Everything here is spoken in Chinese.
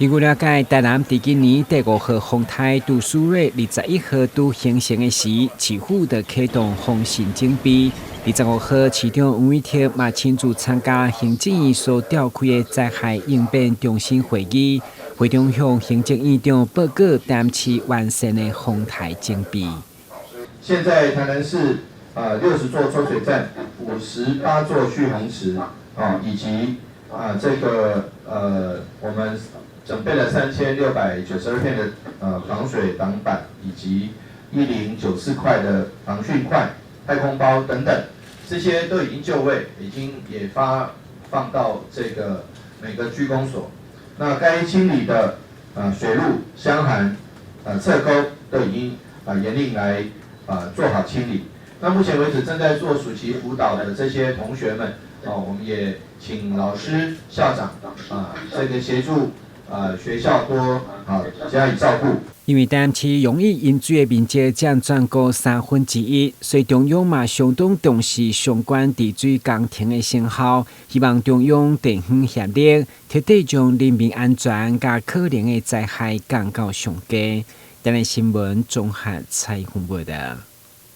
據了解，台南在今年第5號風台杜蘇芮21號拄形成的時，市府就啟動風信整備。25號，市長吳偉綽嘛親自參加行政院所召開的災害應變中心會議，會中向行政院長報告淡市完善的風台整備。現在台南市60座抽水站、58座蓄洪池以及我們準備了3692片的防水擋板，以及1094塊的防汛塊、太空包等等，這些都已經就位，已經也發放到這個每個區公所。那該清理的水路、箱涵、側溝都已經嚴令來做好清理。那目前為止正在做暑期輔導的這些同學們，我們也請老師、校長這個協助學校多加以照顧。因為淡市容易淹水的面積佔全國1/3，所以中央嘛相當重視相關治水工程的成效，希望中央地方協力，徹底將人民安全甲可能的災害降到上低。台南新聞綜合採訪報道。